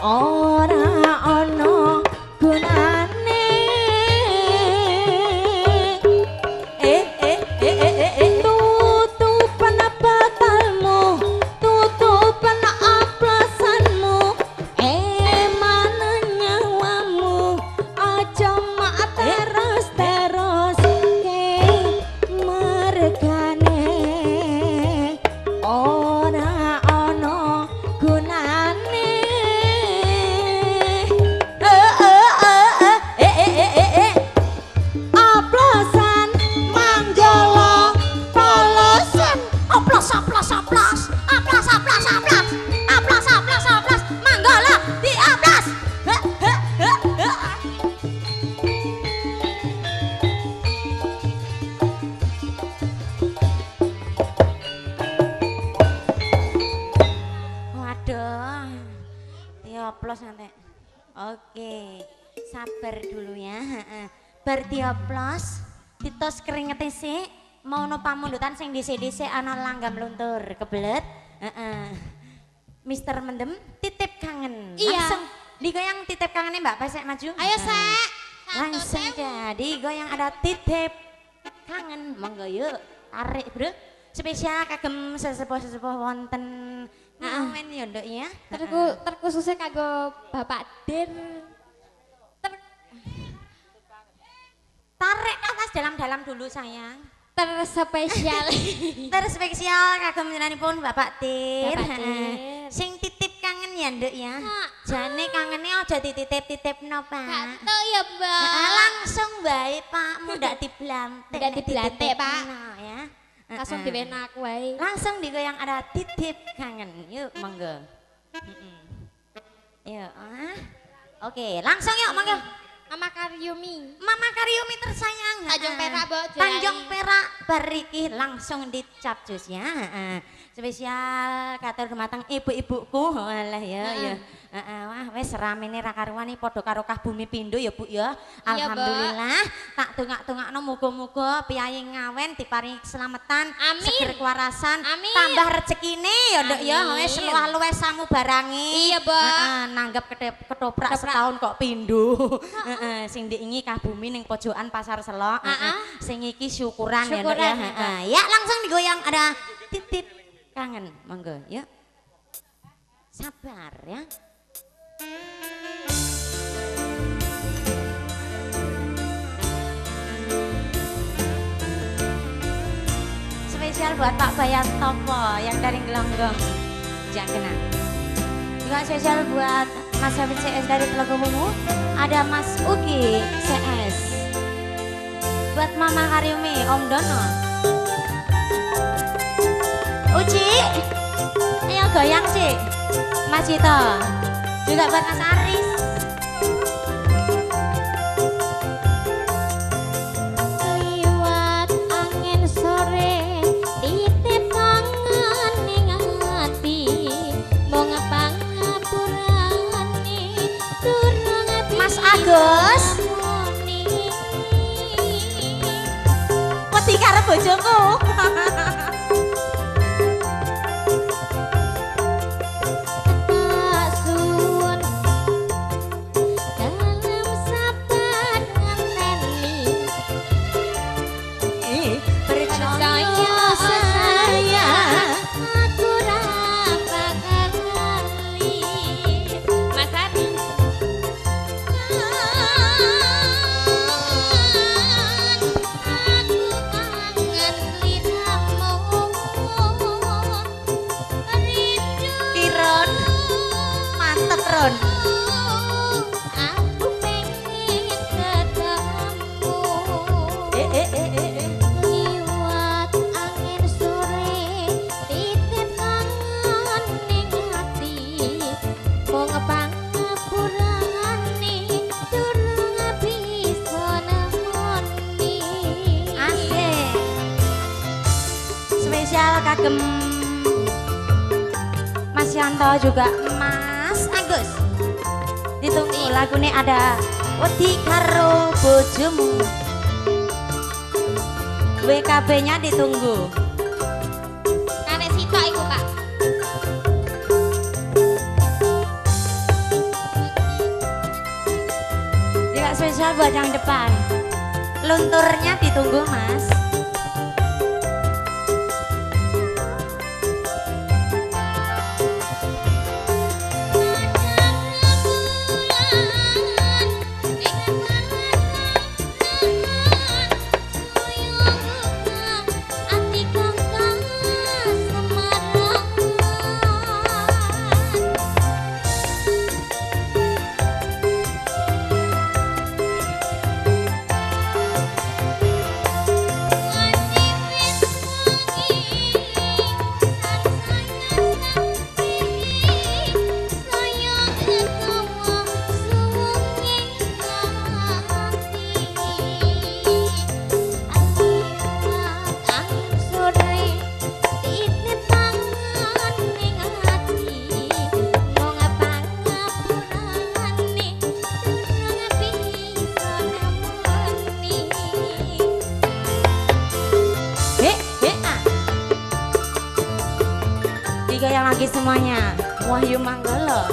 ora ana gunane tutupan batalmu tutupan aplasanmu mana nyawamu aja mak terus ke mergane ora ana gunane oplosan manggala polosan oplos oplos oplos oplos oplos oplos oplos oplos oplos manggala dioplos waduh dioplos nanti oke sabar dulu ya bar dioplos ditos keringetnya sih mau no pamundutan sing disi-disi ana langgam luntur kebelet Mister Mendem titip kangen iya langsung digoyang titip kangennya mbak Pasek maju ayo sek langsung jadi goyang ada titip kangen monggo yuk tarik bro spesial kagem sesepuh-sesepuh wonten ngawen ya nduk ya terkhususnya kanggo Bapak Dir tarik atas dalam-dalam dulu sayang terspesial terspesial kagem jenenganipun Bapak Dir Bapak Dir sing titip kangen ya nduk ya jane kangennya aja dititip-titipno Pak tahu ya Mbak langsung bae Pak ndak diblantek ndak diblantek Pak ya langsung diwenak wae langsung digoyang ada titip kangen yuk monggo yuk oke langsung yuk monggo Mama Karyumi Mama Karyumi tersayang Tanjung Perak Bo Tanjung Perak bariki langsung dicap jus ya spesial katur gemateng ibu-ibuku walah ya ya wah wis ramene ra karuan iki padha karo kah bumi pindho ya Bu ya alhamdulillah tak tungak-tungakno muga-muga piyayi ngawen diparingi keselamatan seger kewarasan tambah rezekine ya Nduk ya wis luwih samu barangi iya Bu nanggep ketoprak setahun kok pindho sing diingi kah bumi ning pojokan pasar Selok sing iki syukuran ya Nduk ya ya langsung digoyang ada titip kangen monggo yuk sabar ya spesial buat Pak Bayan Topo yang dari Gelonggong jangan kena juga spesial buat Mas Hafid CS dari Telegomumu ada Mas Uki CS buat Mama Karyumi Om Dono Uci ayo goyang Ci Mas Cito juga buat Mas Aris liwat angin sore titip tangan ning ati mau ngapangapurane durung Mas Agus wedi karo bojoku kagem Mas Yanto juga Mas Agus ditunggu lagunya ada wedi karo bojomu WKB nya ditunggu Kanek sitok iku Pak spesial buat yang depan. Lunturnya ditunggu mas. Digoyang lagi semuanya. Wahyu Manggolo.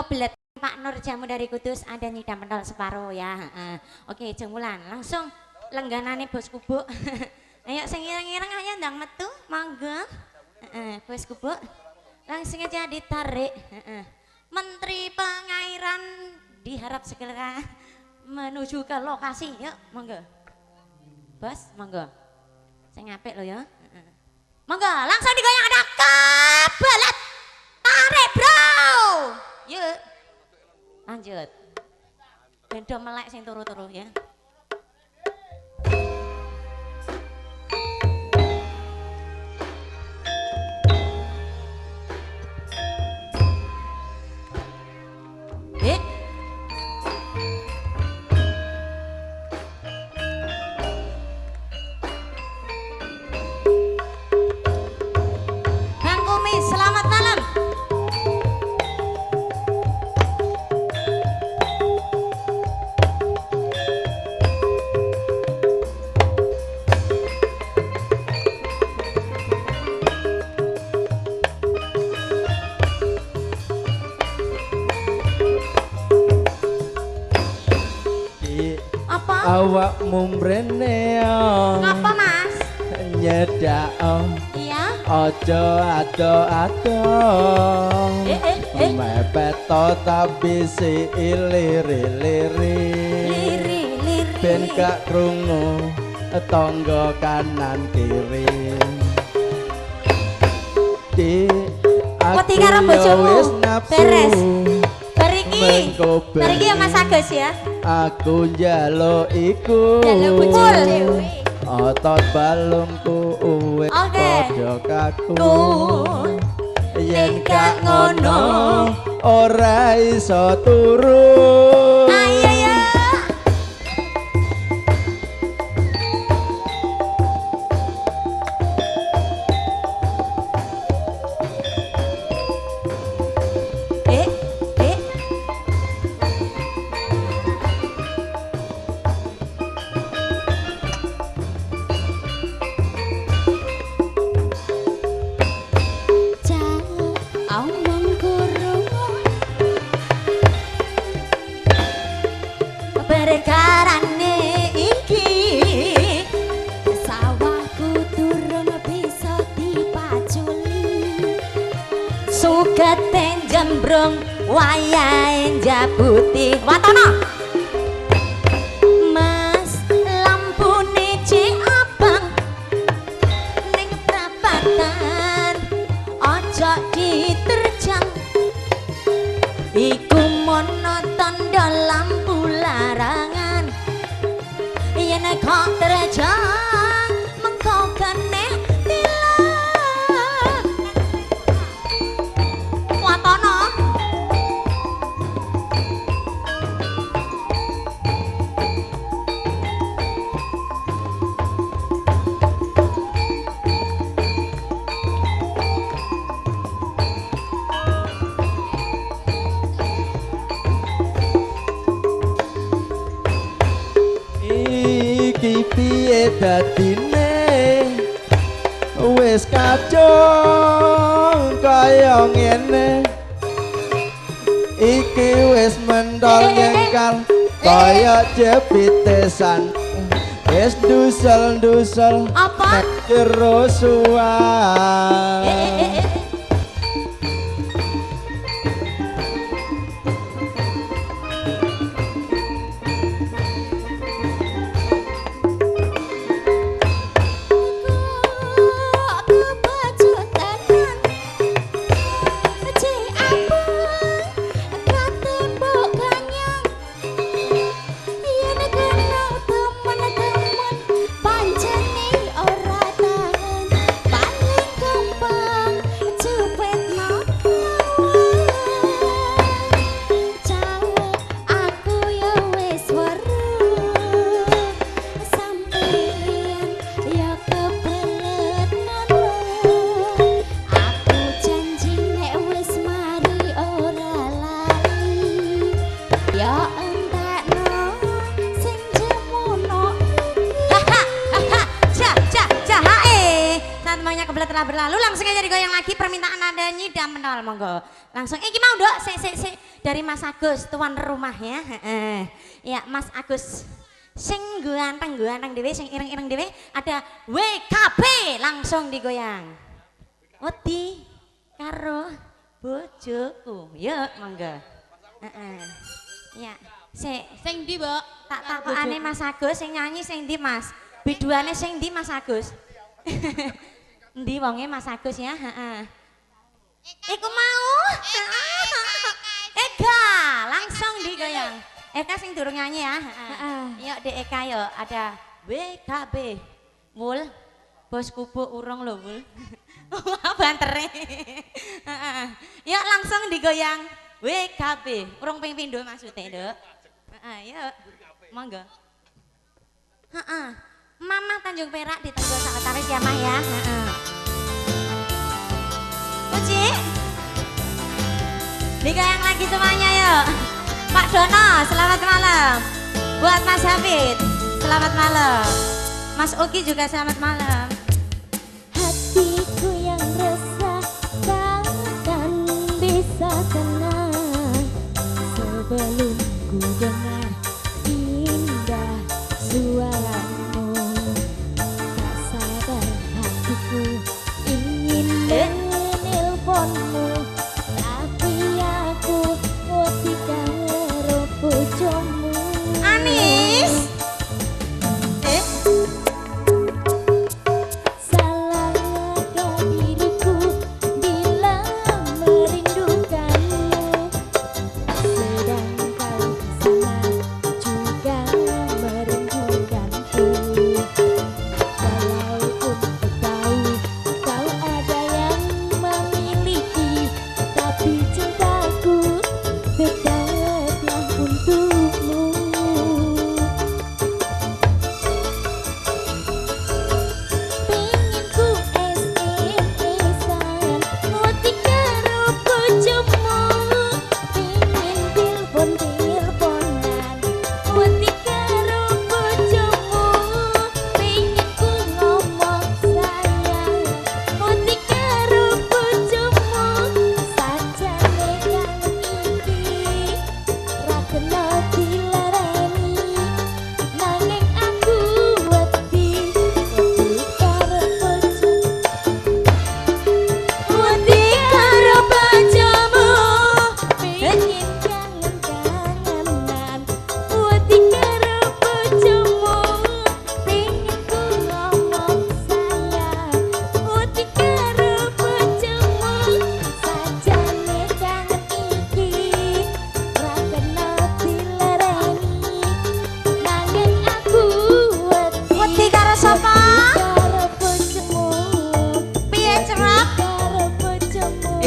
Belet Pak Nur jamu dari Kudus ada nyidam pentol separuh ya. Oke, jemulan langsung lengganane bosku Bu. Ayo sing ireng-ireng ayo ndang metu, monggo. Bosku Bu. Langsung aja ditarik. Menteri Pengairan diharap segera menuju ke lokasi. Yuk, monggo. Bos, monggo. Sing apik lho ya. Monggo, langsung digoyang ada kebelet. Tarik, Bro. Yuk. Lanjut. Bendo melek sing turu-turu ya. Eh. awakmu mrene Ngapa Mas? nyedak Iya. aja ado-ado mepet tapi si iliri-liri ben gak krungu tangga kanan kiri di Wedi karo bojomu beres bariki ya Mas Agus ya aku njaluk iku njaluk bojol otot balungku uwes padha kaku yen gak ngono ora iso turu ayo ya Sugeten jembrung wayahe jabuti watono Mas lampune cek abang ning prapatan aja diterjang iku monoton lampu larangan yen kok terjang mengko kene piye dadine wis kacung kaya ngene iki wis mentol nyengkal kaya jepitesan wis dusel-dusel apa jero suwan telah berlalu langsung aja digoyang lagi permintaan Anda nyidam menol monggo langsung iki mau dok dari Mas Agus tuan rumah ya ya Mas Agus sing ganteng dewe sing ireng dewe ada WKB langsung digoyang wedi karo bojoku yuk monggo ya sing ndi mbok tak takokane Mas Agus sing nyanyi sing ndi Mas biduane sing ndi Mas Agus Ndi wonge Mas Agus ya, Iku mau. Eka, langsung digoyang. Eka sing durung nyanyi ya, Yuk Dek Eka yuk, ada WKB. Wul, bos kubu urung lho Wul. Bantere. Yuk langsung digoyang WKB. Urung ping pindho maksudnya Dok. Yuk, monggo. Mama Tanjung Perak di Tenggol Sawetawis ya Mah ya. Puji. Digoyang lagi semuanya yuk. Pak Dono, selamat malam. Buat Mas Hafid, selamat malam. Mas Uki juga selamat malam. Hatiku yang resah takkan bisa tenang sebelum ku dengar indah suaramu. Tak sabar hatiku ingin menelponmu, tapi aku wedi karo bojomu. Anis. Salahkah diriku bila merindukanmu, sedang kau di sana juga merindukanku. Walaupun ku tahu kau ada yang memiliki, tapi cintaku tetaplah untukmu. Pengen ku SMS-an wedi karo bojomu, pengen tilpon-tilponan wedi karo bojomu, pengen ku ngomong sayang wedi karo bojomu. Sajane kangen iki ra kena dilarani, nanging aku wedi karo bojomu. Wedi karo bojomu, pengen kangen-kangenan wedi karo bojomu, pengen ku ngomong sayang wedi karo bojomu. Sajane kangen iki ra kena dilarani, nanging aku Wedi karo sapa? karo bojomu. Piye cerap? Karo bojomu,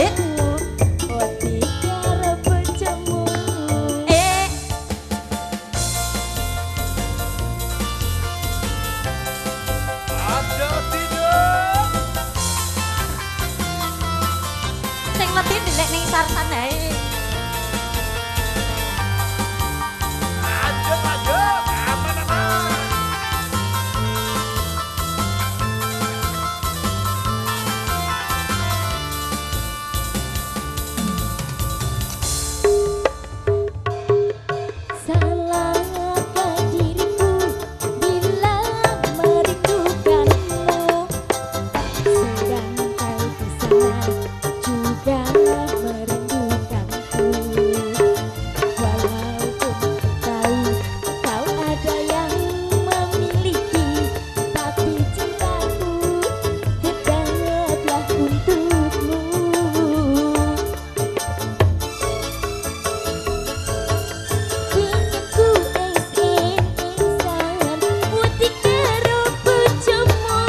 wedi karo bojomu. Ada tidak? Sing wedi ndelek ning sarsan ae. Ada, aman. Salahkah diriku bila merindukanmu, sedang kau di sana juga merindukanku. Walaupun ku tahu kau ada yang memiliki, tapi cintaku tetaplah untukmu. Pengen ku SMS-an wedi karo bojomu,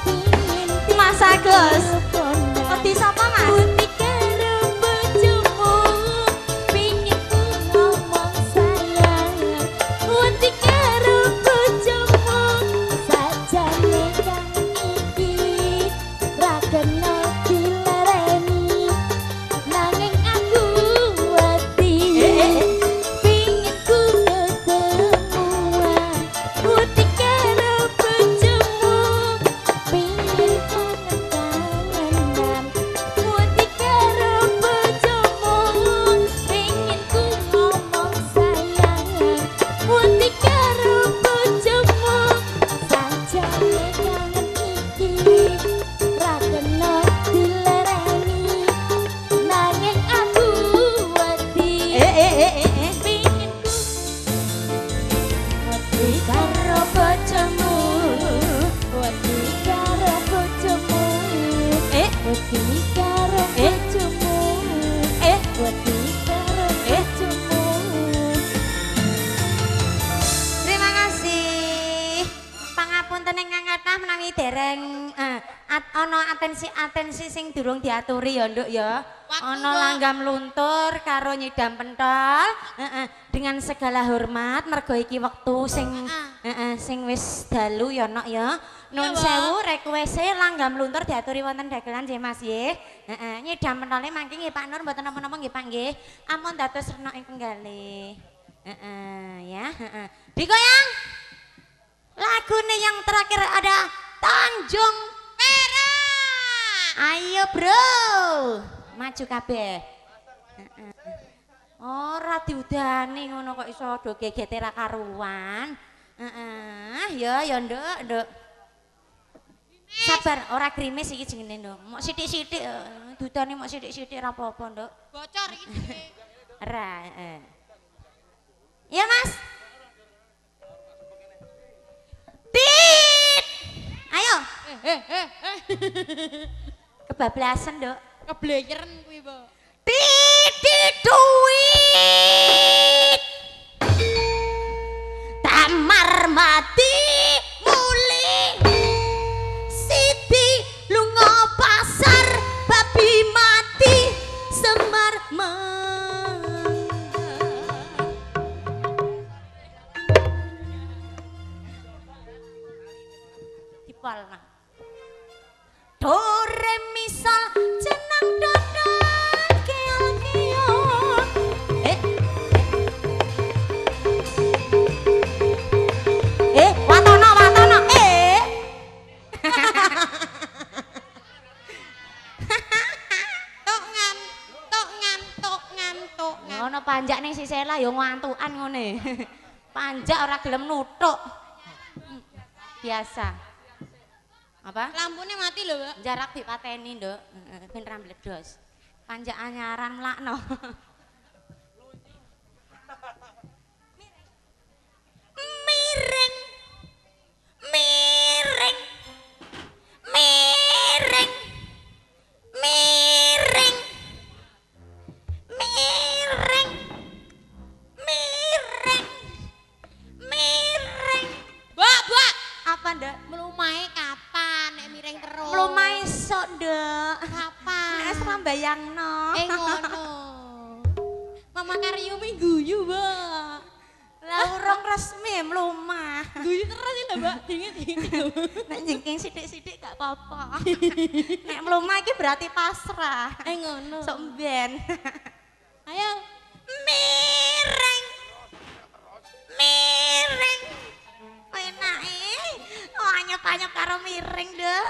pengen Mas Agus. teleponan Wedi sapa, Mas? wedi karo bojomu, pengen ku ngomong sayang wedi karo bojomu. Sajane kangen iki ra kena dilarani, nanging aku wedi pengen ku ketemuan wedi karo bojomu, pengen kangen-kangenan wedi karo bojomu, pengen ku ngomong sayang wedi karo bojomu. Sajane kangen iki ra kena dilarani, nanging aku wedi pengen ku wedi karo bojomu, wedi karo bojomu, wedi karo bojomu, wedi karo bojomu. Terima kasih. Pangapunten ingkang kathah menawi dereng ana atensi sing durung diaturi ya, Nduk ya. Ana langgam luntur karo nyidam pentol. Dengan segala hormat mergo iki wektu sing wis dalu ya, Nok ya. Nun sewu request langgam luntur diaturi wonten dagelan nggih Mas nggih. Nyidam pentole mangke nggih Pak Nur mboten napa-napa nggih Pak nggih. Ampun dados renok ing penggalih. Ya, digoyang. Lagune yang terakhir ada Tanjung Perak. Ayo bro, maju kabeh. Ora diudani ngono kok iso do gegete ra karuan. Ya nduk. Sabar, ora krimis iki jenenge nduk. Mok sithik-sithik dudane mok sithik-sithik ora apa-apa nduk. Bocor iki jenenge. Ora, Iya, Mas. Tit. Ayo. Kebablasan, Nduk. Kebleyeren kuwi, Mbok. Tit duit. Tamar mati muli. Siti lunga pasar babi mati Semar dipalna. Do re mi sol jeneng dodol keong. Watono. Ngantuk. Ngono panjak ning sisela ya ngantukan ngene. Panjak ora gelem nutuk. Biasa. Apa? Lampune mati lho, Mbak. Jarak dipateni, Nduk. Ben ra mledos. Panjak anyaran mlakno. Miring. Mbak. Apa, Nduk? Mlumahe kapan nek miring terus? Lumai sok, Nduk. Kapan? Nek wis rambayangno. Ngono. Mama Karyumi guyu, Mbak. Lah urung resmi mlumah. Guyu terus lho, Mbak. Dingin. Nek jengking sithik-sithik gak apa-apa. Nek mlumah iki berarti pasrah. Ngono. Sok mben. Ayo. Miring. Enake. Oh, anyep-anyep karo miring, Nduk.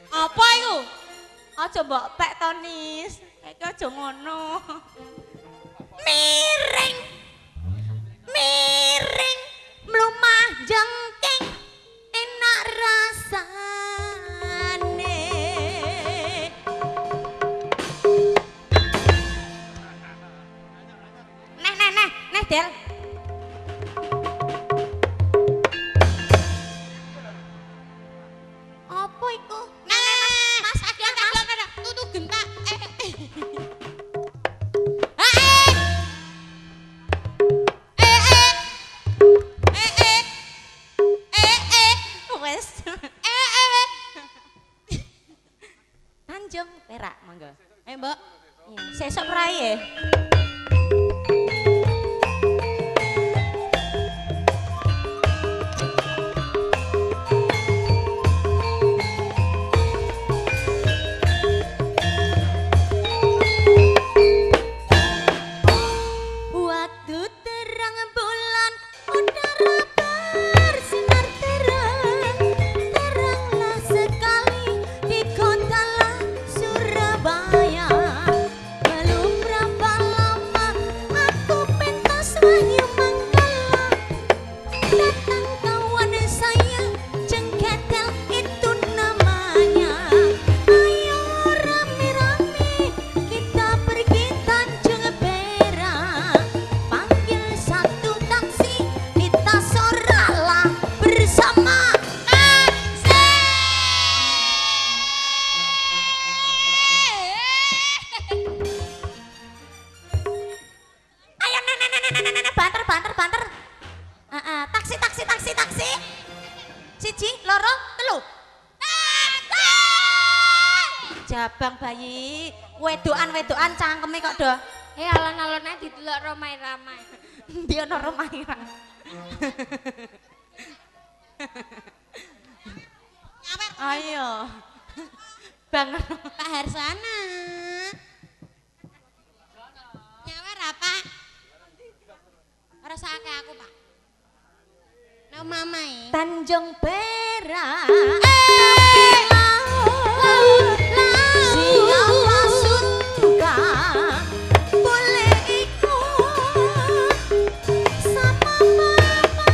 Apa iku? Aja mbok pek to, Nis. Iki aja ngono. Miring. Mlumah jengking enak rasane. Neh, Del. Apa iku? Mas, ada. Tutu gentak. Wes. Tanjung Perak mangga. Mbak. Iya, sesuk prae. Waktu terang bulan udara bersinar terang, teranglah sekali di kota Surabaya. Belum berapa lama aku pentas wahyu mangkala, datang kawan saya Jengketel itu namanya. Ayo rame-rame kita pergi Tanjung Perak, panggil satu taksi kita soralah bersama taksi. Ayo banter. Taksi. Siji, loro, telu. Jabang bayi, wedokan cangkeme kok do. Alon-alonnya didelok ramai-ramai. Dia ono Romaira. Ayo. Bang Pak Harsana. Nyawer apa? Ora sakake aku, Pak. Nang mamae. Tanjung Perak. Siapa suka boleh ikut sama mama.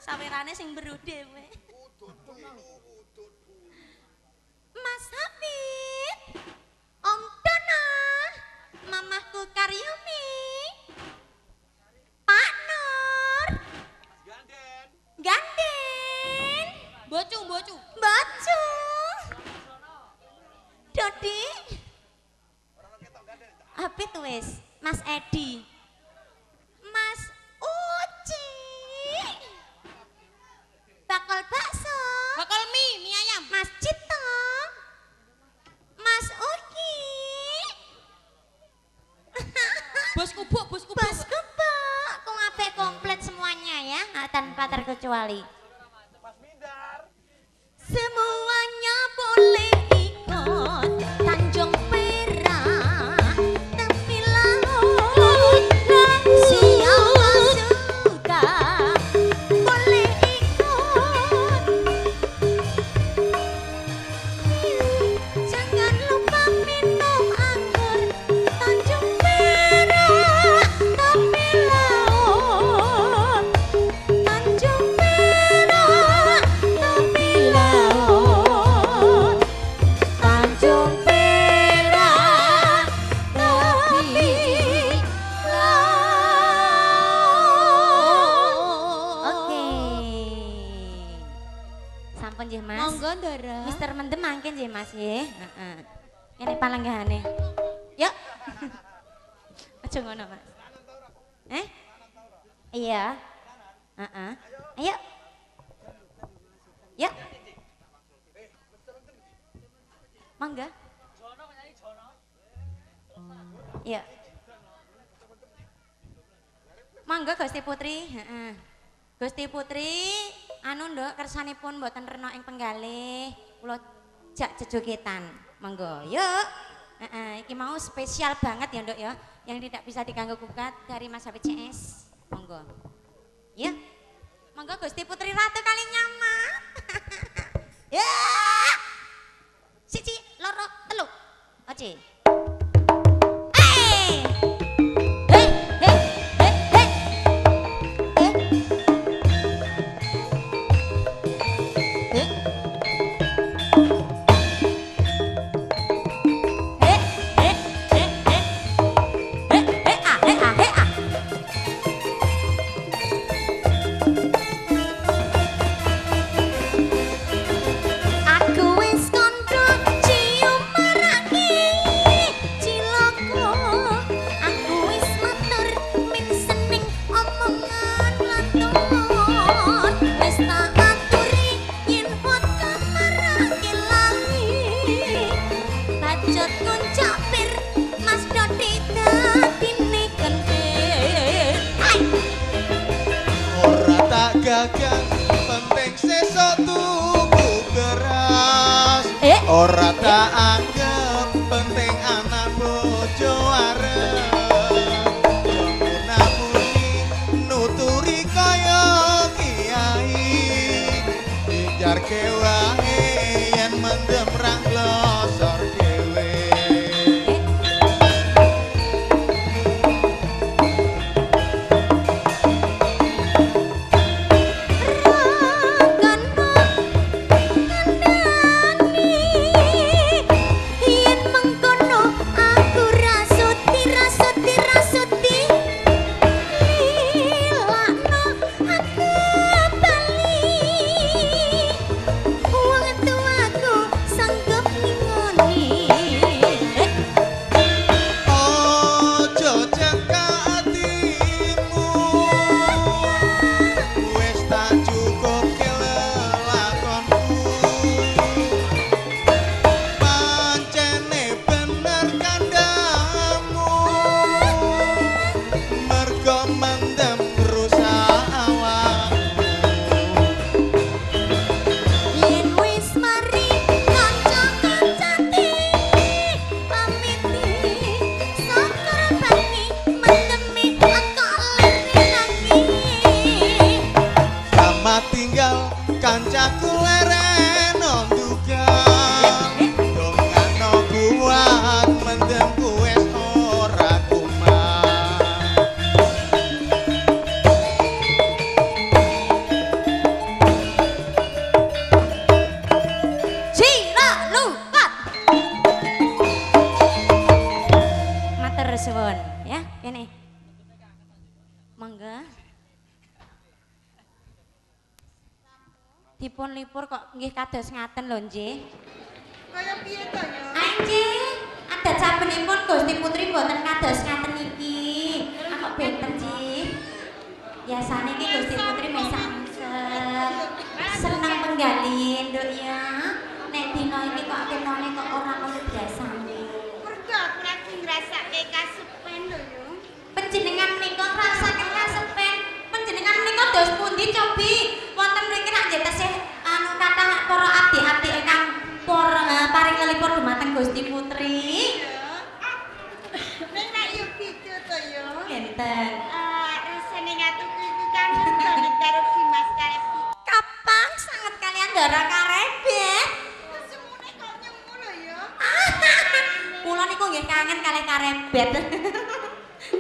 Sawerane sing beru dhewe. Mas Hafid. Om Dona. Mamahku Karyumi. Pak Nur. Ganden. Ganden. Bocu. Bacu. Dodi. Hafid wis. Mas Edi. Mas Uci. Bakal bakso. Bakal mie ayam. Mas Cito. Mas Uki. Bos kubuk. Bos Kubuk. Kok ngapain komplit semuanya ya, tanpa terkecuali. Mas Mindar. Semuanya boleh ikut Tanjung Perak, tapi laut siapa suka boleh ikut. Jangan lupa minum anggur Tanjung Perak, tapi laut Tanjung Perak, tapi laut Tanjung Perak, tapi laut. Oke. Sampun nggih, Mas. Monggo Ndara. Mister Mendem mangke nggih Mas nggih. Heeh. Kene palenggahane. Yuk. Aja ngono, Mas. Iya. Heeh. Ayo. Yuk. Mangga. Iya. Mangga Gusti Putri, heeh. Gusti Putri, anu nduk kersanipun mboten rena ing penggalih, kula jak jejogetan. Monggo, yuk. Heeh, iki mau spesial banget ya nduk ya, yang tidak bisa diganggu gugat dari Mas Hafid CS. Monggo. Yuk. Monggo Gusti Putri Ratu Kalinyama. Ya. Siji, loro, telu. Oke. Hey! Hey, hey, hey, hey. Aku wis kandha cium marake ciloko. Aku wis matur min seneng omongan lantur. Wis tak aturi yen foto marake lali. Bacot nguncapir Mas Dodi dadine kentir. Ora tak gagang penting sesuk tuku beras. Ora tak anggap penting anak bojo arep. Namuni nuturi kaya kiai. Dijarke wae yen mendem rang glosor dhewe. Yen mengkono aku rasuti lilakno aku bali. Wong tuaku sanggup ngingoni. Ojo cekak atimu, wis tak cukup kelelakonku. Pancene bener kandhamu, mergo mendem rusak awakmu. Yen wis mari kanca-kancane pamiti sakar bani mendemi akal lagi. Selamat tinggal kancaku lereno ndugal. Dongano kuat mendemku wis ora kumat. Dipun lipur kok nggih kados ngaten lho nggih. Kaya piye to ya? Nggih, adat sabenipun Gusti Putri mboten kados ngaten iki. Kok benten nggih. Biasane iki Gusti Putri mesak-mesak. Seneng penggali, Nduk ya. Nek dina iki kok kenone kok ora kaya biasane. Mergo aku lagi ngrasake kasepen lho ya. Panjenengan menika ngrasaken kasepen. Panjenengan menika dos pundi cobi? Wonten mriki rak nggih tesih anu kathah para abdi-abdi ingkang paring lelipur dumateng Gusti Putri. Nek nek yo video to ya. Ngenten. Rasane ngatuku iki kangen banget karo Dimas Karepi. Kapan sanget kalian Ndara Karebet? Semune kok nyemu lho ya. Kula niku nggih kangen kalih Karebet.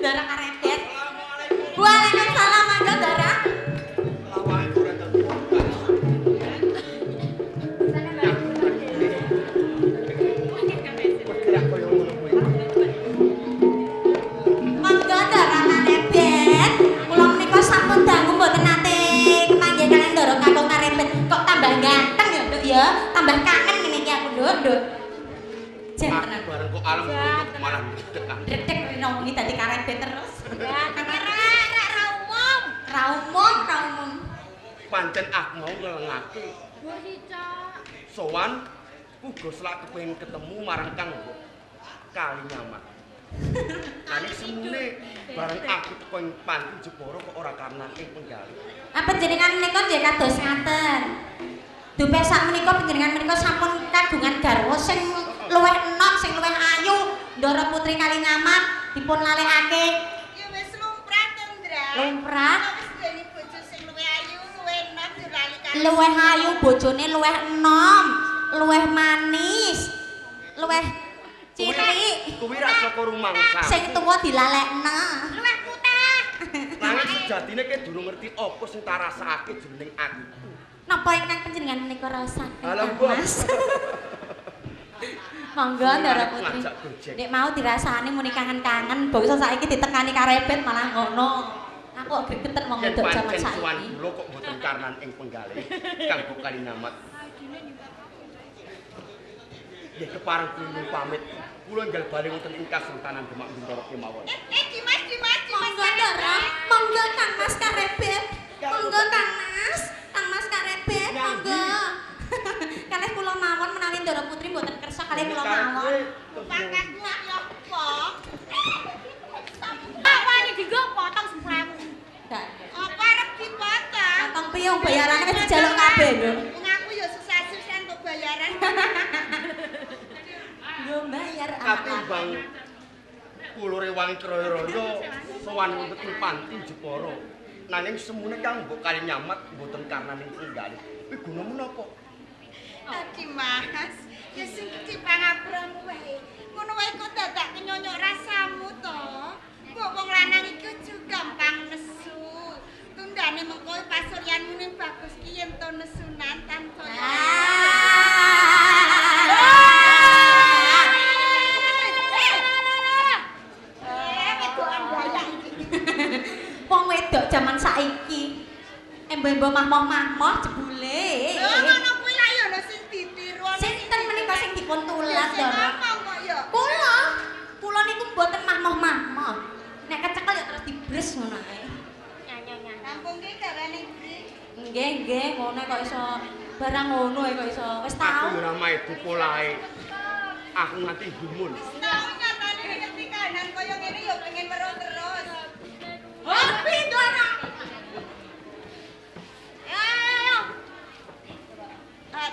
Ndara Karebet. Waalaikumsalam mangga Ndara. Mangga Ndara Karebet. Kula menika sampun dangu mboten nate kemanggih kalian Ndara kakung Karebet. Kok tambah ganteng ya, Nduk ya? Tambah kangen ngene iki aku, Nduk. Jantenan Bareng kok alam kok malah dedekan. Dedek rino wingi dadi Karebet terus. Raumum. Pancen aku mau ngelengake. Sowan uga selak kepengin ketemu marang Kang Mbok. Kali nyaman. Nani semune bareng aku teko ing panti Jepara kok ora karenan ing penggali. Panjenengan menika nggih kados ngaten. Dupe sak menika panjenengan menika sampun kagungan garwa sing luwih enom, sing luwih ayu, Ndara Putri Kalinyamat dipun lalekake. Ya wis lumrah to, Ndra. Lumrah. Wis dene bojo sing luwih ayu, luwih enom yo lali karo. Luwih ayu bojone luwih enom, luwih manis, luwih cilik. Kuwi ra saka rumangsa. Sing tuwa dilalekna. Luwih putih. Nanging sejatine ki durung ngerti apa sing tak rasakake jroning atiku. Napa ingkang panjenengan menika rasaken? Halo, Mbok. Mas. Monggo Ndara Putri. Ngajak gojek. Nek mau dirasani muni kangen-kangen, bangsa saiki ditekani Karebet malah ngono. Aku kok gregetet wong Yen wedok jaman pancen suwan saiki. kula kok mboten karenan ing penggali. Kang Mbok Kalinyamat. Ya kepareng kula pamit. Kula enggal bali wonten ing Kasultanan Demak Bintoro kemawon. Dimas. Monggo Ndara, monggo Kang Mas Karebet. Monggo Kang Mas Karebet, monggo. Kalih kula mawon menawi Ndara Putri mboten kersa kalih kula mawon. Pangkatmu ya apa? Awake dienggo potong 10.000. Gak. Apa arep dipotong? Potong piye wong bayarane wis dijaluk kabeh lho. Wong aku ya susah-susah untuk bayaran. Yo bayar Katimbang kula rewangi Kraya-raya sowan wonten panti Jepara. Nanging semune Kang Mbok Kalinyamat mboten karenan ing penggali. Kuwi gunane menapa? Dimas, ya sing dipangapuramu wae. Ngono wae kok dadak kenyonyok rasamu to. Mbok wong lanang iku juga gampang nesu. Tundane mengko pasuryanmu ning bagus ki yen to nesunan tanpa Wong wedok jaman saiki. Embo-embo mahmoh-mahmoh jebule. ngono kuwi lak ya lho sing ditiru. Sinten menika sing dipun tulas, Ndara? kok ya. Kula niku mboten mahmoh-mahmoh. Nek kecekel ya terus dibres ngono ae. Kampung ki garane ndi? Nggih, ngono kok iso barang ngono kok iso. Wis Aku tau. ora maedu polahe. Aku nganti gumun. Tau nyatane ngerti kanan kaya ngene ya pengen weruh terus. Oh, pintu anak. Ayo.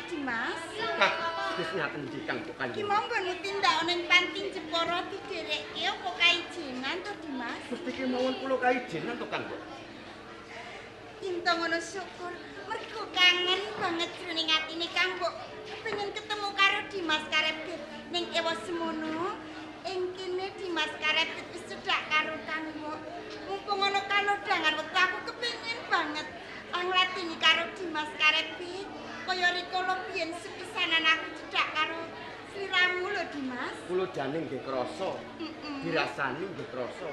Dimas, Hah, wis ngaten iki Kang Mbok ki Kalinyamat. monggo nu tindak ning panti Jepara didherekke apa kaijenan to Dimas? Mesti ki mawon kula kaijenan to Kang Mbok. Inta ngono syukur mergo kangen banget jroning atine Kang Mbok pengen ketemu karo Dimas Karebet ning ewa semono ing kene Dimas Karebet wis cedhak karo Kang Mbok mumpung ana kalodhangan wektu aku kepengin banget nglatini karo Dimas Karebet kaya rikala biyen sepisanan aku cedhak karo sliramu lho Dimas. Kula jane nggih krasa, dirasani nggih krasa.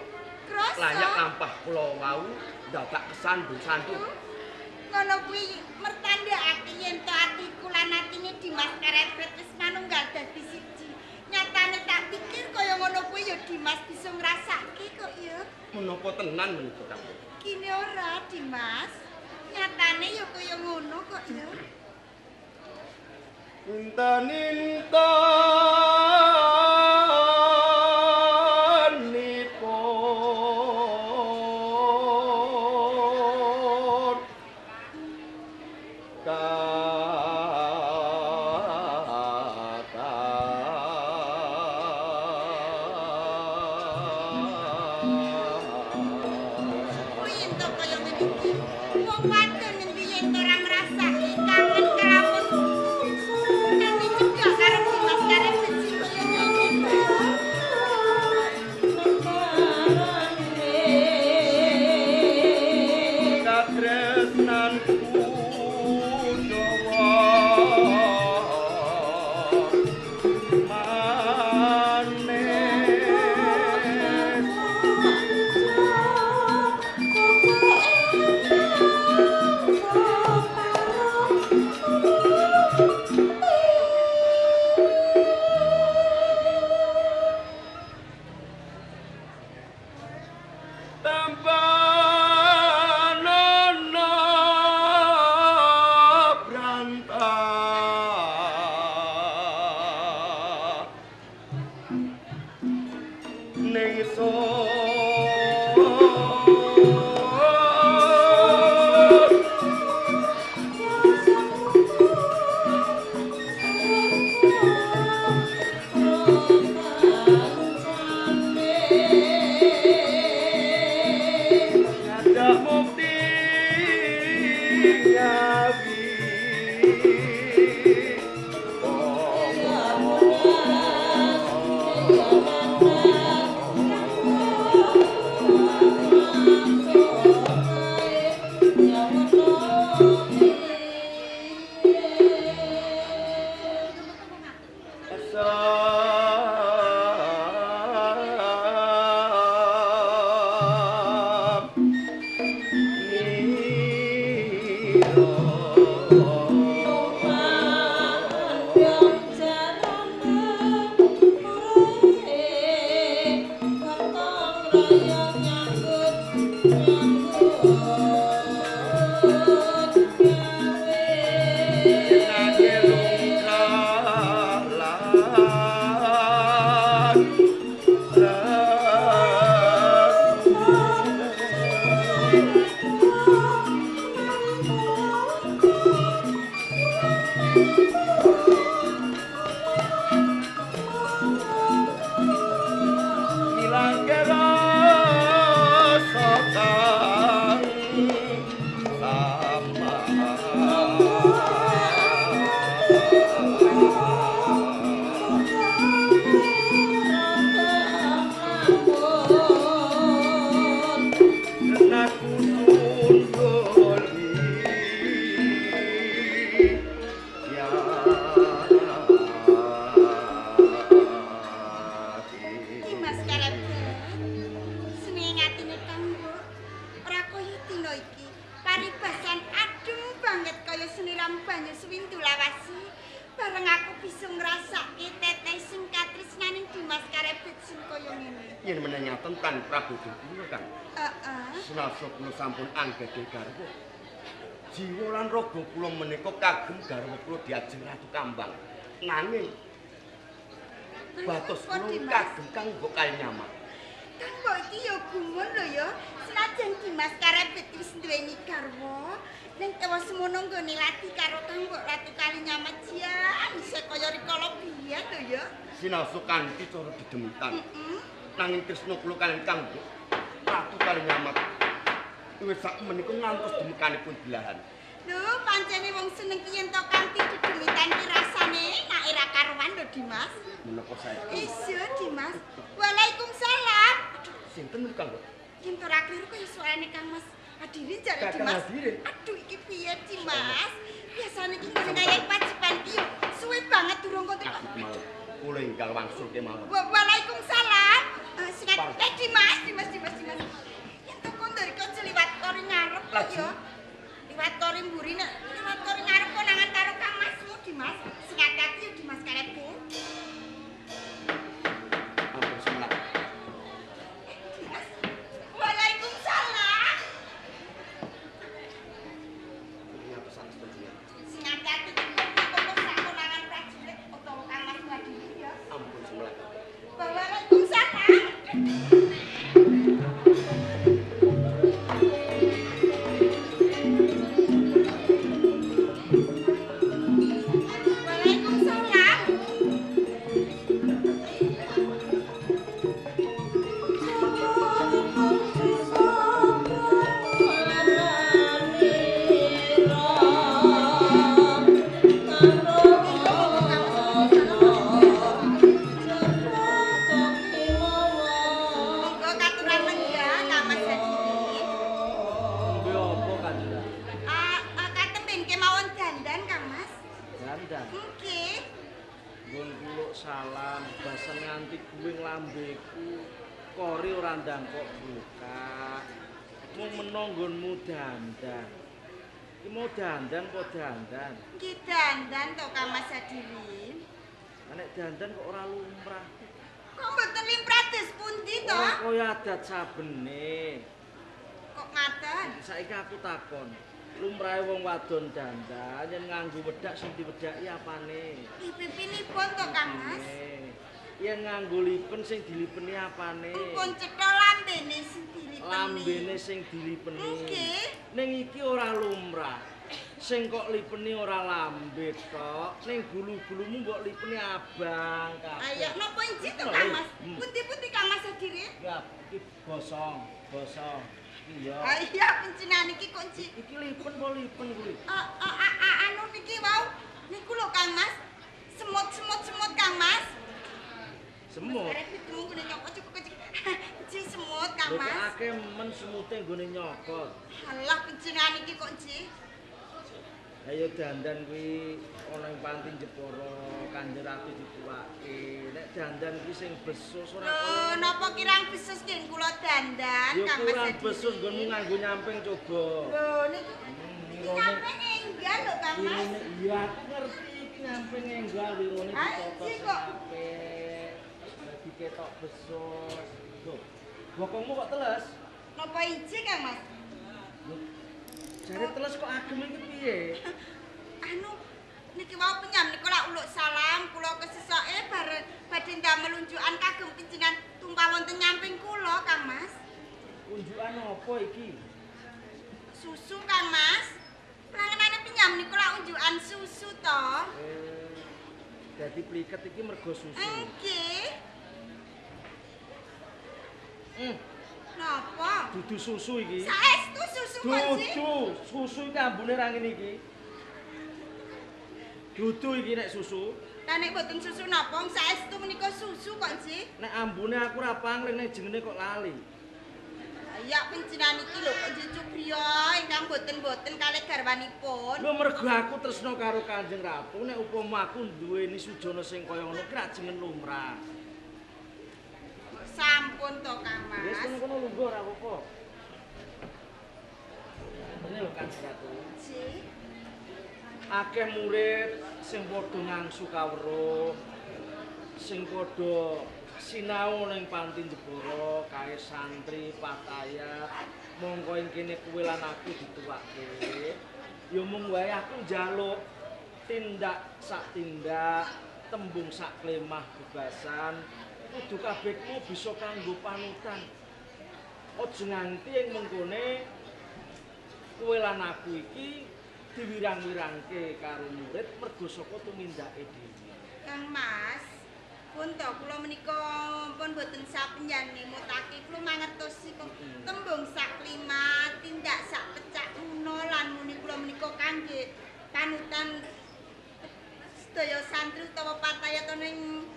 Krasa Layak lampah kula wau dadak kesandung-sandung. ngono kuwi mertandakake yen yen to atiku lan atine Dimas Karepet wis manunggal dadi siji. Nyatane tak pikir kaya ngono kuwi ya Dimas bisa ngrasake kok ya. Menapa tenan menika Kang? Kini ora Dimas. Nyatane ya kaya ngono kok ya. Kuwi ento kaya ngene iki. Wong wadon endi yen to ora ngrasake kangen keramun. Nanti cedhak karo Dimas Karepet sing kaya ngene. Katresnanku dawa yen menengaken tan Prabowo kula Kang. Heeh. Senasa kula sampun anggede garwa. Jiwa lan raga kula menika kagem garwa kula diajeng Ratu Kambang. Nanging batos kula kagem Kang Mbok Kalinyamat. Kang Mbok iki ya gumun lho ya. Senajan Dimas Karepet wis duweni garwa, ning ewa semono nggone lati karo Kang Mbok Ratu Kalinyamat jan isih kaya rikala biyen lho ya. Sinasa kanthi cara dedemitan. Nanging tresna kula kaliyan Kang Mbok Ratu Kalinyamat wis sak menika ngantos demekanipun belahan. Lho, pancene wong seneng ki yen to kanthi dedemitan ki rasane nek ora karuan lho Dimas. Menapa sae? Iya Dimas. Waalaikumsalam. Sinten Kang Mbok? Yen to ora kliru kaya suarane Kang Mas Hadirin jare Dimas. Aduh iki piye Dimas? Biasane ki ngene kaya wajiban ki yo suwe banget durung kontek. Kula enggal wangsul ke mawon. Waalaikumsalam. Singat Dimas. Yen to kon dari kok liwat kori ngarep kok yo. Liwat kori mburi nek liwat kori ngarep konangan karo Dimas, sing hati-hati yo Dimas karepku. Ampun semenak. Dimas. Waalaikumsalam. Ini pesan sepertinya. Sing hati-hati kok sakonangan prajurit utawa Kang Mas Wadili ya. Ampun semenak. Waalaikumsalam. Monggo katuran lenggah Kang Mas Wadili. Ngombe apa Kanjeng? Katemben kemawon dandan Kang Mas. Dandan. Nggih. Nggon kuluk salam, basan nganti guwing lambeku. Kori ora ndangkok buka. Mung meno nggonmu dandan. Iki mau dandan kok dandan. Nggih dandan to Kang Mas Wadili. Nek dandan kok ora lumrah. Kok mboten limprates pundi to? Ora kaya adat sabene. Kok ngaten? Saiki aku takon. Lumrahe wong wadon dandan yen nganggo wedak sing diwedaki apane? Pipinipun to Kang Mas? Yen nganggo lipen sing dilipeni apane? Pun cetha lambene sing dilipeni. Lambene sing dilipeni. Nggih. Ning iki ora lumrah. Sing kok lipeni ora lambe tok, ning gulu-gulumu mbok lipeni abang kabeh. Ayo napa inji to Kang Mas? Pundi-pundi Kang Mas Adiri? Ya, iki bosong. Iya. Iya pencenan iki kok inji. Iki lipen apa lipen kuwi? Anu niki wau niku lho Kang Mas. Semut Kang Mas. Semut. Arep ditemu ngene nyokot cukup kecil. Ji semut Kang Lho kok Mas. akeh men semute nggone nyokot. Halah pencenan iki kok inji. Ayo dandan kuwi ana ing panti Jepara, Kanjeng Ratu dituwake. Nek dandan kuwi sing besus ora Lho napa kirang besus nggih kula dandan yo Kang Mas. kurang Adiri. besus nggonmu nganggo nyamping coba. Lho niki nyampe enggal lho Kang Mas. Wirone iya aku ngerti iki nyamping enggal wirone ditata Iki kok. apik. Dadi ketok besus. Loh, bokongmu kok teles? Napa iji Kang Mas? Loh, jare teles kok agem iki piye? Anu niki wau penyam niku lak uluk salam kula kesesoke badhe ndamel unjukan kagem pinjenengan tumpah wonten nyamping kula Kang Mas. Unjukan apa iki? Susu Kang Mas. Plangenane penyam niku lak unjukan susu to. Dadi pliket iki mergo susu. Nggih. Napa? Dudu susu iki. Saestu susu kok Ji? Dudu, susu iki ambune ra ngene iki. Dudu iki nek susu. Lah nek boten susu napa saestu menika susu kok Ji? Nek ambune aku ra pangling nek jenenge kok lali. Ya penjenan iki lho kok Ji Cubriya ingkang boten-boten kalih garwanipun. Lho mergo aku tresno karo Kanjeng Ratu nek upama aku duweni sujana sing kaya ngono ki ra jeneng lumrah. Sampun to Kang Wis Mas. kono-kono lungguh ora apa-apa. Ini lho Kanjeng Ratu. Ji. Akeh murid sing padha ngangsu kawruh, sing padha sinau ning panti Jepara, kae santri patayat. Mongko ing kene kuwi lan aku dituwake. Ya mung wae aku njaluk tindak sak tindak, tembung sak klemah bebasan. Kudu kabehmu bisa kanggo panutan. Aja nganti ing mengkone kowe lan aku iki diwirang-wirangke karo murid mergo saka tumindake dhewe. Kang Mas, pun to kula menika pun boten sapenjan nimutake kula mangertosi kok tembung sak lima, tindak sak pecak uno lan muni kula menika kangge panutan sedaya santri utawa patayat ning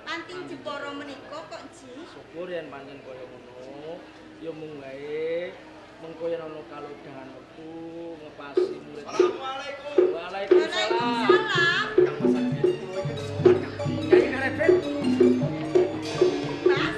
panti Jepara menika kok Ji. Syukur yen pancen kaya ngono. Ya mung wae mengko yen ana kalodhangan wektu ngepasi murid. Assalamualaikum. Waalaikumsalam. Waalaikumsalam. Kang Mas Adiri kula iki sowan Kang. Kyai Karepet. Mas.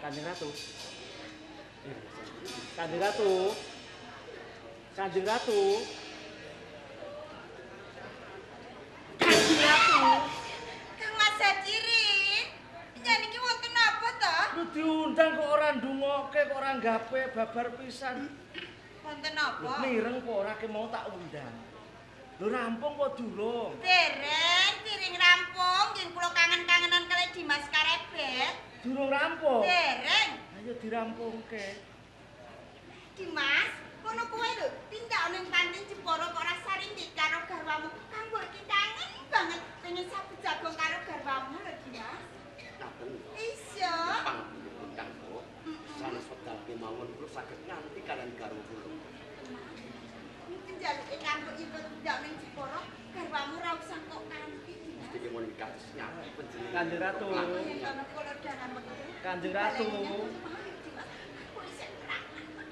Kanjeng Ratu. Kanjeng Ratu. Kanjeng Ratu. Kanjeng Ratu. Kang Mas Hajirin. Yen iki wonten apa to? Lu diundang kok ora ndongoke kok ora nggape babar pisan. Wonten apa? Mireng kok ora ke mau tak undang. Lho rampung kok durung? Dereng rampung, nggih kula kangen-kangenan kali Dimas Karebet. Durung rampung. Dereng. Ayo dirampungke. Dimas, kono kuwe lho, tindak ning Panti Jepara kok ora sarindik karo garwamu. Kang mbok iki kangen banget pengen sabut jagung karo garwamu lho, Dimas. Ngaten. Iya. Panjenengan Kanggo sanes wedal kemawon kula saged nganti kalian garwa kula. Njaluke kanggo ibu tindak ning Jepara, garwamu ra usah kok kanthi. Mesti ki mun kados nyati panjenengan. Kanjeng Ratu. Kula dangan metu. Kanjeng Ratu.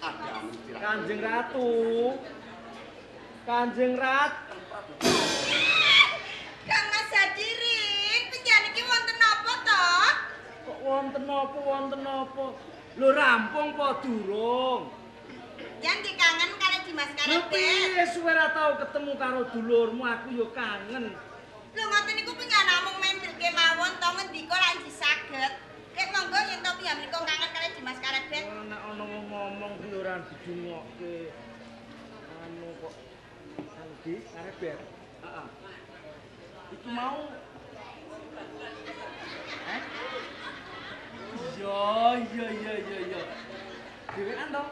Ada mengira. Kanjeng Ratu. Kanjeng Rat. Kang Mas Hadirin, penjenengan iki wonten apa to? Kok wonten apa? Lho rampung apa durung? Jan dikangen karo Dimas Lho Karebet. piye suwe ra tau ketemu karo dulurmu aku yo kangen. Lho ngoten niku pengen namung mendel kemawon to ngendika lak disaged. Kek monggo yen to piyambak kangen karo Dimas Karebet. Nek ana wong ngomong ki ora dijungokke. Anu kok Andi Karebet. Heeh. Iku mau Iya. Dhewean to?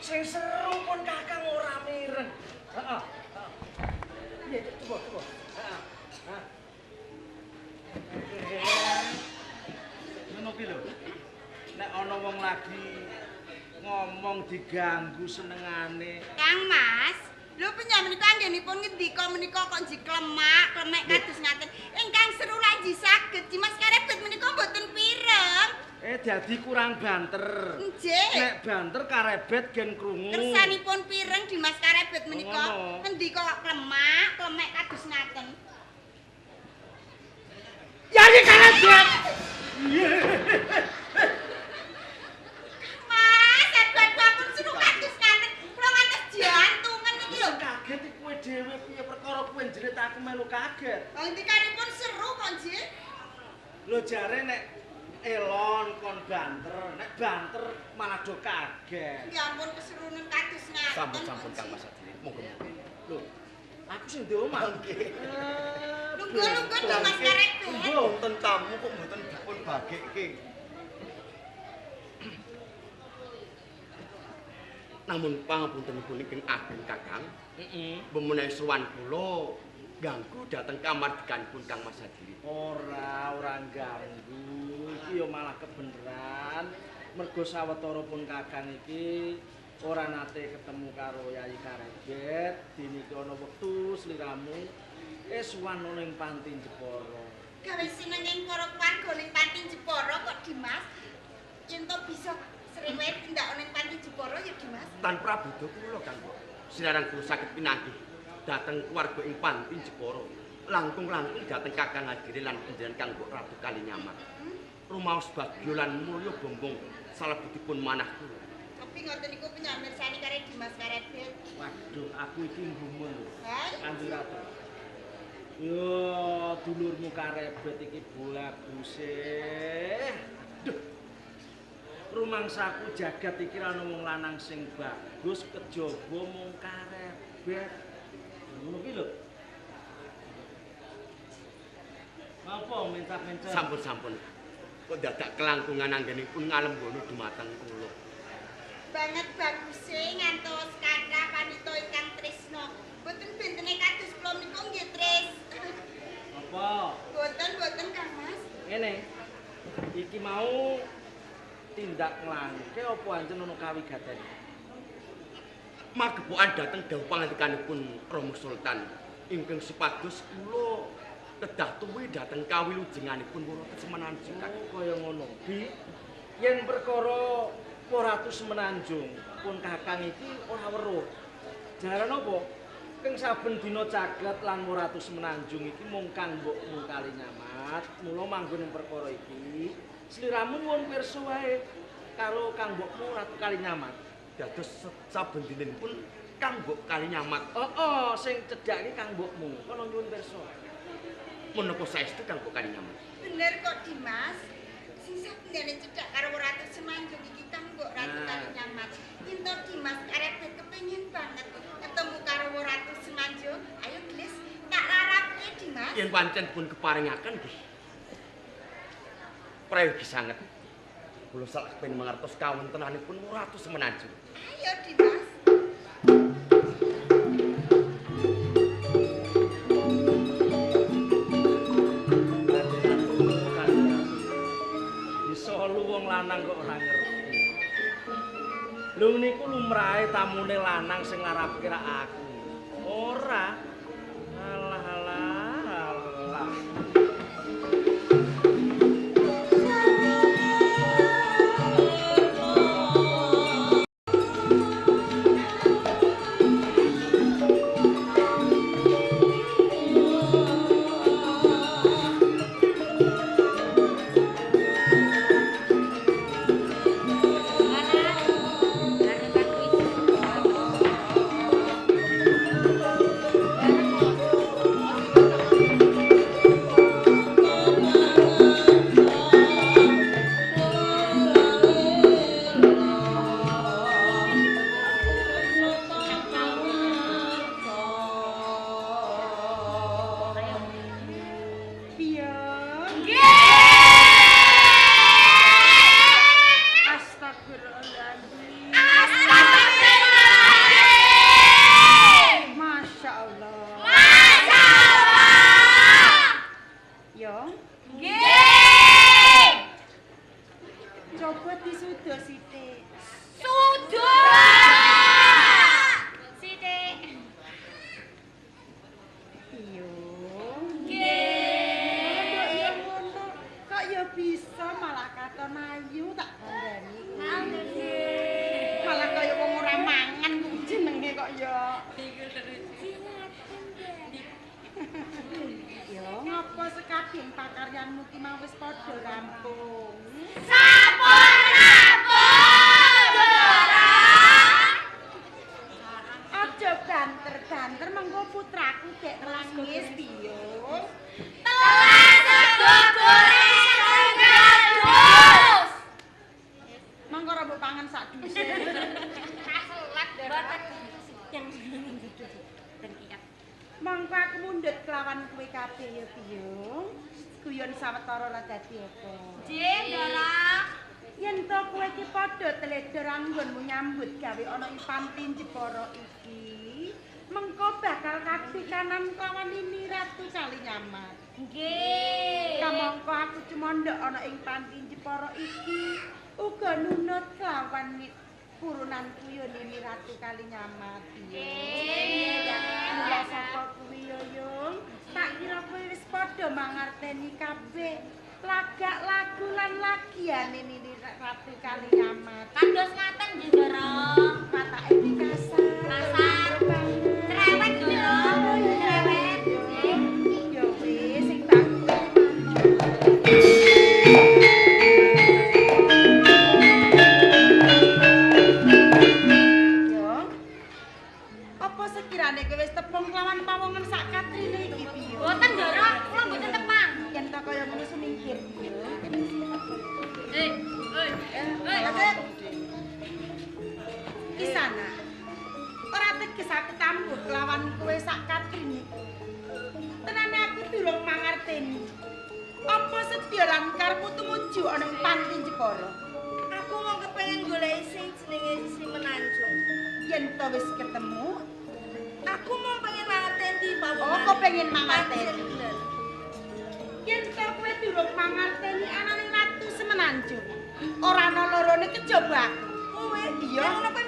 Sing seru pun Kakang ora mireng. Heeh. Iya, coba. Heeh. Ngono ki lho. Nek ana wong lagi ngomong diganggu senengane. Kang Mas, lho penjamin niku anggenipun ngendika menika kok jiklemak, klemek kados ngaten. Ingkang seru lagi saged Dimas Karebet menika mboten pireng. Dadi kurang banter. Nggih. Nek banter Karebet gen krungu. Kersanipun pireng Dimas Karebet menika Ngono. ngendika kok klemak, klemek kados ngaten. Yani Karebet. Mas, aduh seru kados ngaten. Kula ngantos jantungan iki lho. Kaget iki kowe dhewe piye perkara kowe njerit aku melu kaget. Ngendikanipun seru kok nggih. Lho jare nek elon kon banter, nek banter malah do kaget. Ya ampun keserunen kados ngaten. Sampun Kang Mas Hadirin. Monggo. Lho, aku sing di omah. Lungguh-lungguh Dimas Karebet. Wonten tamu kok mboten dipun bagekke. Namun pangapuntenipun ingkang ageng Kakang. Heeh. Memenawi sowan kula ganggu dhateng kamardikanipun Kang Mas Hadirin. Ora ganggu. Iki yo malah kebeneran. Mergo sawetara pun Kakang iki ora nate ketemu karo Yayi Karebet. Dene iki ana wektu sliramu sowan ning Panti Jepara. Gawe senenging para keluarga ning Panti Jepara kok Dimas. Yen to bisa srewet tindak ning Panti Jepara ya Dimas. Tan Prabuda kula Kang. Sinaran kula saged pinanggih dhateng keluarga ing Panti Jepara. Langkung-langkung dhateng Kakang Hadirin lan panjenengan kanggo Ratu Kalinyamat. Rumaos bagya lan mulya bombong salebetipun manah kula. Tapi ngoten niku penyamirsani karo Dimas Karebet. Waduh, aku iki nggumun lho. Ha? Kanjeng Ratu. Yo, dulurmu Karebet iki bolak-buse. Aduh. Rumangsaku jagat iki ana wong lanang sing bagus, kejaba mung Karebet. Ngono ki lho. Apa mencap-mencap? Sampun. Kok dadak kelangkungan anggenipun ngalembono dumateng kula. Banget baguse ngantos kathah panita ingkang tresna. Boten bentene kados kula menika nggih Tris. Apa? Boten Kang Mas. Ngene. Iki mau tindak nglangke apa ancen ana kawigaten? Magepokan dhateng dawuh pangandikanipun Rama Sultan ingkang supados kula kedah tuwi dhateng kawilujenganipun para Semenanjung. Oh, kaya ngono. Bi, yen perkara Ratu Semenanjung pun Kakang iki ora weruh. Jalaran apa? Saking saben dina caket lan Ratu Semenanjung iki mung kang mbokmu Kalinyamat. Mula manggon ing perkara iki, sliramu nyuwun pirsa wae karo kang mbokmu Ratu Kalinyamat. Dados saben dinipun kang mbok Kalinyamat. Sing cedhak iki kang mbokmu. Kono nyuwun pirsa. Menapa saestu kang mbok Kalinyamat? Bener kok Dimas. Sing sabenere cedhak karo Ratu Semanjung iki kang mbok Ratu Kalinyamat. Ento Dimas arep kepengin banget ketemu karo Ratu Semanjung. Ayo Glis, tak larapke Dimas. Yen pancen pun keparingaken nggih. Prayogi sanget. Kula sak kepengin mangertos kawontenanipun Ratu Semenanjung. Ayo Dimas. Wong lanang kok ora ngerti. Lho niku lumrahe tamune lanang sing ngarepke rak aku. Ora. Alah alah. Mongko aku mundhut kelawan kowe kabeh ya Biung. Guyon sawetara ora dadi apa. Nggih, Ndara. Yen to kowe iki padha teledor anggonmu nyambut gawe ana ing Panti Jepara iki, mengko bakal kapikanan kelawan ini Ratu Kalinyamat. Nggih. Kamangka aku cumondhok ana ing Panti Jepara iki uga nunut kelawan purunan kuyon ini Ratu Kalinyamat. Mula saka kuwi yo Yung, tak kira kowe wis padha mangerteni kabeh lagak lagu lan lagiane ini Ratu Kalinyamat. Kados ngaten nggih, Ndara. Patake iki kasar. Kasar. Cerewet, Ndara. Cerewet. Yo wis sing tak sekirane kowe wis tepung kelawan pawongan sak katrine iki piye? Mboten, Ndara, kula mboten tepang. Yen ta kaya ngono semingkir. Kisana. Ora teges aku tambut kelawan kowe sak katrine. Tenane aku durung mangerteni. Apa sedya lan karepmu tumuju ana ing Panti Jepara? Aku mau kepengin golek sing jenenge Semenanjung. Yen to wis ketemu, aku mau pengen mangerteni Pak. oh kok pengen mangerteni. Bener. Yen to kowe durung mangerteni ananing Ratu Semenanjung, ora ana lorone kejaba aku. Kowe Iya. ngono kowe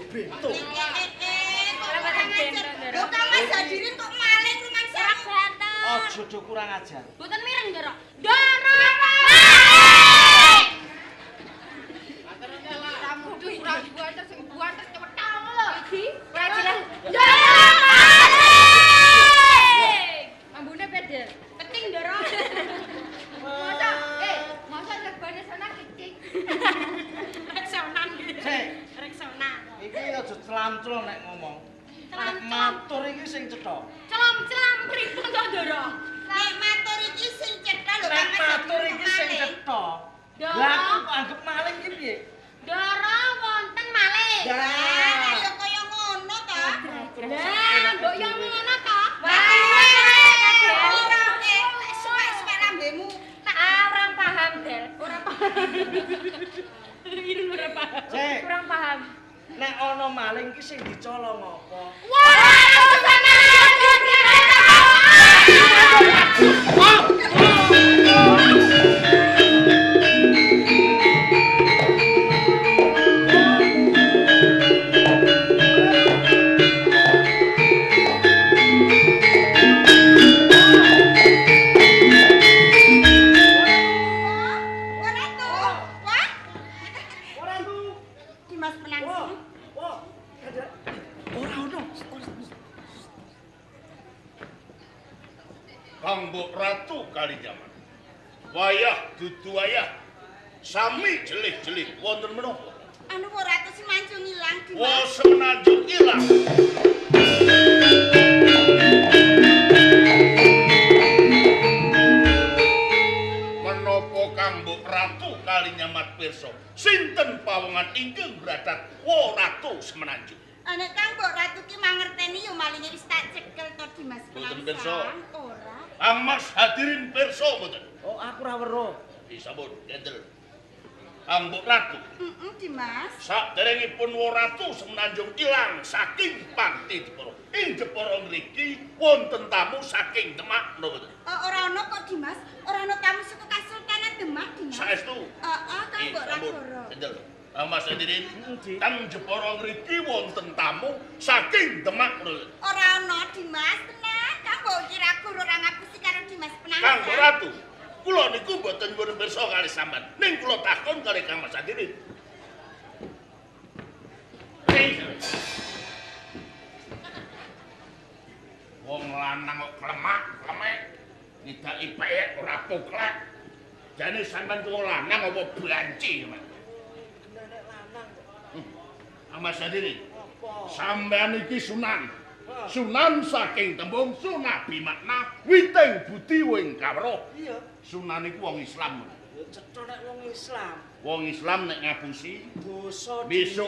bento. Kok kurang ajar. Lho Kang Mas Hadirin kok maling rumangsa. Ora banter. Aja do kurang ajar. Mboten mireng, Ndoro. Ndoro. Ramudu ora buanter sing buanter cewetang lho. Iki. Ora jelas. Ndoro. Ambune pede. Keting, Ndoro. Masa regane sana keting. Reksonan. Sik, Reksonan. iki aja celam-celom nek ngomong. Nek matur iki sing cetha. Celam-celam pripun to, Ndoro? Nek matur iki sing cetha lho Nek Kang Mas matur Hadirin iki kok sing maling. cetha. Dah. Lah aku anggap maling iki piye? Ndoro wonten malih. Ah, ya kaya ngono to. Lah, mbok yo ngono to. Suwek-suwek lambemu. Orang paham, Del. Ora paham. Irung ora paham. Sik. Kurang paham. Nek ana maling ki sing dicolong apa? Ora tuh. Wah, Ora lu. Dimas Penangsang. Wah. Ora ono. Kang Mbok Ratu Kalinyamat. Wayah dudu wayah. Sami jelih-jelih wonten menapa? Anu ora tuh si Manjung ilang Wo Dimas. semenanjung ilang. Menapa Kang Mbok Ratu Kalinyamat pirsa? Sinten pawongan ingkang bradat Wo Ratu Semenanjung? Anak Kang Mbok Ratu ki mangerteni yo malinge wis tak cekel to Dimas Boten Penangsang. pirsa. Ora. Kang Mas Hadirin pirsa mboten? Oh, aku ora weruh. Disambut gendel. Kang Mbok Ratu Dimas. saderengipun Wo Ratu Semenanjung ilang saking Panti Jepara. Ing Jepara mriki wonten tamu saking Demak napa mboten? Ora ono kok Dimas. Ora ono tamu saka Kasultanan Demak Dimas. Saestu. Kang Mbok Sambut Ragoro. gendel. Kang Mas Hadirin Nggih. teng Jepara mriki wonten tamu saking Demak napa mboten? Ora ono Dimas, tenang. Kang Mbok kira guru ora ngapusi karo Dimas Penangsang. Kang Mbok Ratu, kula niku mboten nyuwun pirsa kalih sampean. Ning kula takon kalih Kang Mas Hadirin. Wong lanang kok klemak-klemek, nidaki peyek ora poklek. Jane sampean tuwa lanang apa banci, Mas? Nenek lanang kok. Kang Mas Hadirin, Apa? sampean iki Sunan. Sunan saking tembung sunabi makna witing budi wing kawruh. Iya. Sunan iku wong Islam. Cetha nek wong Islam. Wong Islam nek ngapusi Dosa besok